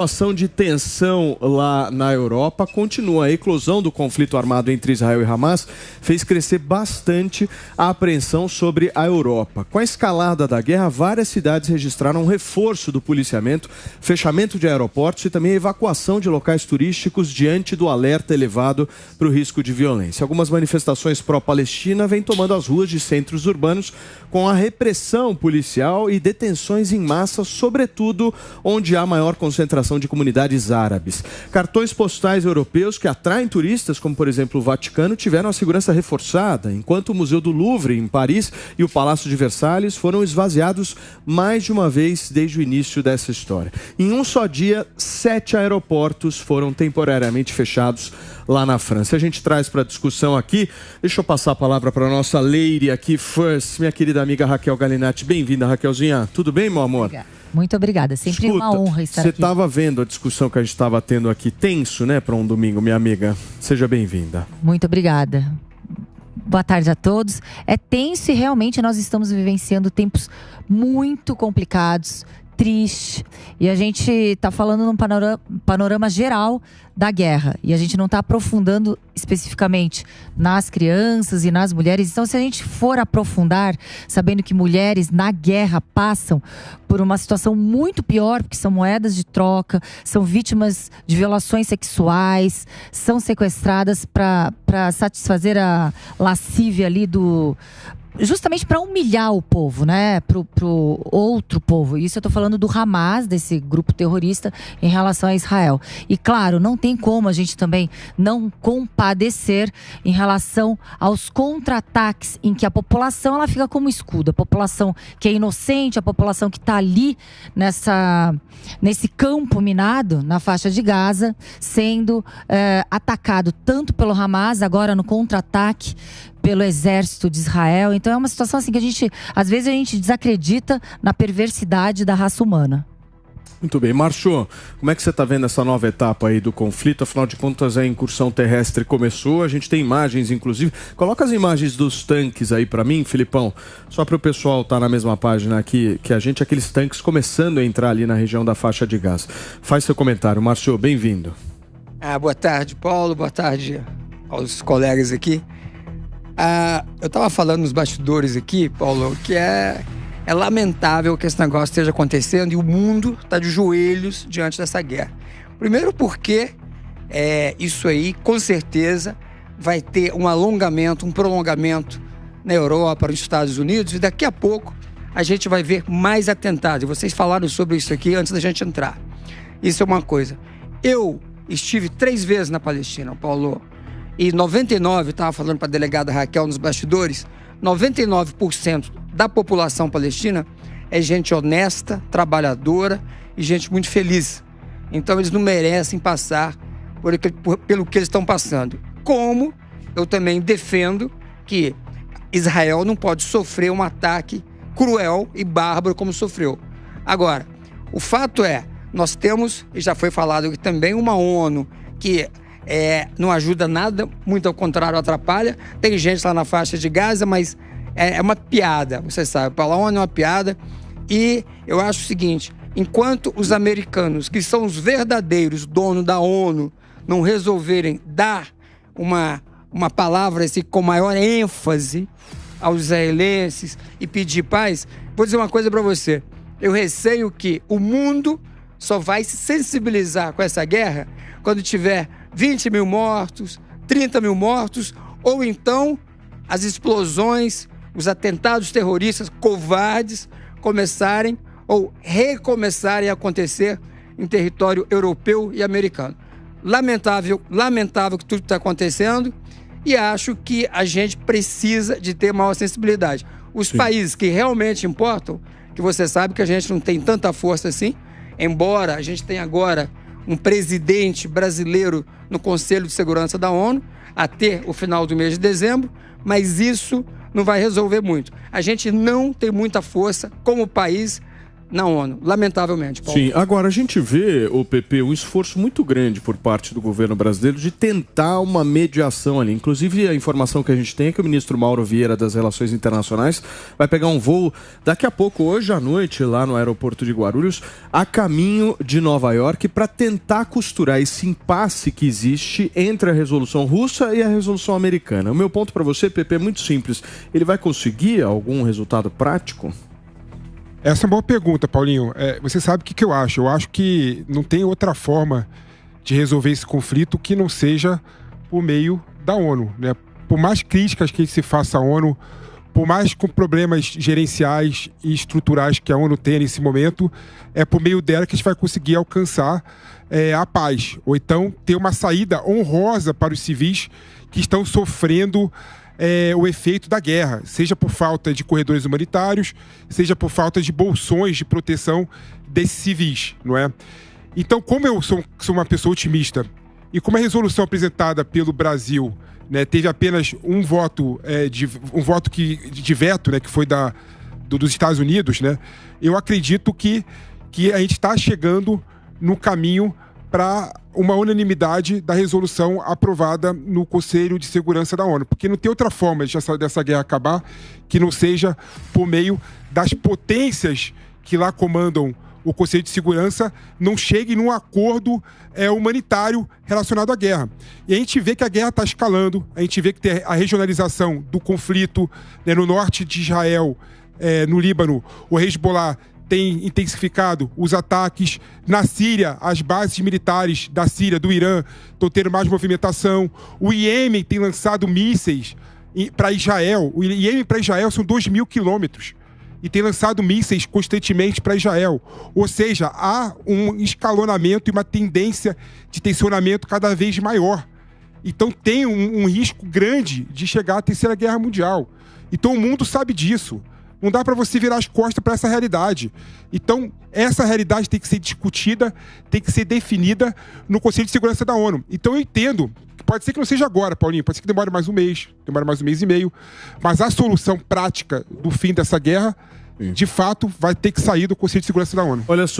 A situação de tensão lá na Europa continua. A eclosão do conflito armado entre Israel e Hamas fez crescer bastante a apreensão sobre a Europa. Com a escalada da guerra, várias cidades registraram um reforço do policiamento, fechamento de aeroportos e também a evacuação de locais turísticos diante do alerta elevado para o risco de violência. Algumas manifestações pró-Palestina vêm tomando as ruas de centros urbanos com a repressão policial e detenções em massa, sobretudo onde há maior concentração de comunidades árabes. Cartões postais europeus que atraem turistas, como por exemplo o Vaticano, tiveram a segurança reforçada, enquanto o Museu do Louvre, em Paris, e o Palácio de Versalhes foram esvaziados mais de uma vez desde o início dessa história. Em um só dia, 7 aeroportos foram temporariamente fechados lá na França. A gente traz para discussão aqui, deixa eu passar a palavra para a nossa lady aqui first, minha querida amiga Raquel Galinatti. Bem-vinda, Raquelzinha. Tudo bem, meu amor? Muito obrigada, sempre uma honra estar aqui. Você estava vendo a discussão que a gente estava tendo aqui, tenso, né, para um domingo, minha amiga? Seja bem-vinda. Muito obrigada. Boa tarde a todos. É tenso e realmente nós estamos vivenciando tempos muito complicados, triste, e a gente está falando num panorama geral da guerra, e a gente não está aprofundando especificamente nas crianças e nas mulheres. Então, se a gente for aprofundar, sabendo que mulheres na guerra passam por uma situação muito pior, porque são moedas de troca, são vítimas de violações sexuais, são sequestradas para satisfazer a lascívia ali justamente para humilhar o povo, né? Pro outro povo. Isso eu tô falando do Hamas, desse grupo terrorista, em relação a Israel. E claro, não tem como a gente também não compadecer em relação aos contra-ataques em que a população ela fica como escudo. A população que é inocente, a população que está ali nesse campo minado, na faixa de Gaza, sendo atacado tanto pelo Hamas, agora no contra-ataque, pelo exército de Israel. Então é uma situação assim que às vezes a gente desacredita na perversidade da raça humana. Muito bem. Márcio, como é que você está vendo essa nova etapa aí do conflito? Afinal de contas, a incursão terrestre começou, a gente tem imagens, inclusive. Coloca as imagens dos tanques aí para mim, Filipão, só para o pessoal estar na mesma página aqui que a gente, aqueles tanques começando a entrar ali na região da faixa de Gaza. Faz seu comentário. Márcio, bem-vindo. Boa tarde, Paulo. Boa tarde aos colegas aqui. Eu estava falando nos bastidores aqui, Paulo, que é lamentável que esse negócio esteja acontecendo e o mundo está de joelhos diante dessa guerra. Primeiro porque isso aí, com certeza, vai ter um alongamento, um prolongamento na Europa, nos Estados Unidos, e daqui a pouco a gente vai ver mais atentados. E vocês falaram sobre isso aqui antes da gente entrar. Isso é uma coisa. Eu estive 3 vezes na Palestina, Paulo. E 99, estava falando para a delegada Raquel nos bastidores, 99% da população palestina é gente honesta, trabalhadora e gente muito feliz. Então eles não merecem passar pelo que eles estão passando. Como eu também defendo que Israel não pode sofrer um ataque cruel e bárbaro como sofreu. Agora, o fato é, nós temos, e já foi falado aqui também, uma ONU que não ajuda nada, muito ao contrário, atrapalha. Tem gente lá na faixa de Gaza, mas é uma piada, você sabe, para a ONU é uma piada. E eu acho o seguinte, enquanto os americanos, que são os verdadeiros donos da ONU, não resolverem dar uma palavra assim, com maior ênfase aos israelenses e pedir paz, vou dizer uma coisa para você, eu receio que o mundo só vai se sensibilizar com essa guerra quando tiver 20 mil mortos, 30 mil mortos, ou então as explosões, os atentados terroristas covardes começarem ou recomeçarem a acontecer em território europeu e americano. Lamentável que tudo está acontecendo, e acho que a gente precisa de ter maior sensibilidade. Os países que realmente importam, que você sabe que a gente não tem tanta força assim, embora a gente tenha agora um presidente brasileiro no Conselho de Segurança da ONU, até o final do mês de dezembro, mas isso não vai resolver muito. A gente não tem muita força como país na ONU, lamentavelmente, Paulo. Sim, agora a gente vê, o PP, um esforço muito grande por parte do governo brasileiro de tentar uma mediação ali. Inclusive, a informação que a gente tem é que o ministro Mauro Vieira das Relações Internacionais vai pegar um voo daqui a pouco, hoje à noite, lá no aeroporto de Guarulhos, a caminho de Nova York, para tentar costurar esse impasse que existe entre a resolução russa e a resolução americana. O meu ponto para você, PP, é muito simples. Ele vai conseguir algum resultado prático? Essa é uma boa pergunta, Paulinho. Você sabe o que eu acho? Eu acho que não tem outra forma de resolver esse conflito que não seja por meio da ONU, né? Por mais críticas que se faça à ONU, por mais com problemas gerenciais e estruturais que a ONU tem nesse momento, é por meio dela que a gente vai conseguir alcançar a paz. Ou então ter uma saída honrosa para os civis que estão sofrendo o efeito da guerra, seja por falta de corredores humanitários, seja por falta de bolsões de proteção desses civis, não é? Então, como eu sou uma pessoa otimista e como a resolução apresentada pelo Brasil, né, teve apenas um voto de veto, né, que foi dos Estados Unidos, né, eu acredito que a gente está chegando no caminho para uma unanimidade da resolução aprovada no Conselho de Segurança da ONU. Porque não tem outra forma dessa guerra acabar que não seja por meio das potências que lá comandam o Conselho de Segurança não chegue num acordo humanitário relacionado à guerra. E a gente vê que a guerra está escalando, a gente vê que tem a regionalização do conflito, né, no norte de Israel, no Líbano, o Hezbollah tem intensificado os ataques. Na Síria, as bases militares da Síria, do Irã, estão tendo mais movimentação. O Iêmen tem lançado mísseis para Israel. O Iêmen para Israel são 2.000 quilômetros. E tem lançado mísseis constantemente para Israel. Ou seja, há um escalonamento e uma tendência de tensionamento cada vez maior. Então tem um risco grande de chegar à Terceira Guerra Mundial. Então o mundo sabe disso. Não dá para você virar as costas para essa realidade. Então, essa realidade tem que ser discutida, tem que ser definida no Conselho de Segurança da ONU. Então, eu entendo, pode ser que não seja agora, Paulinho, pode ser que demore mais um mês e meio, mas a solução prática do fim dessa guerra, de fato, vai ter que sair do Conselho de Segurança da ONU. Olha só.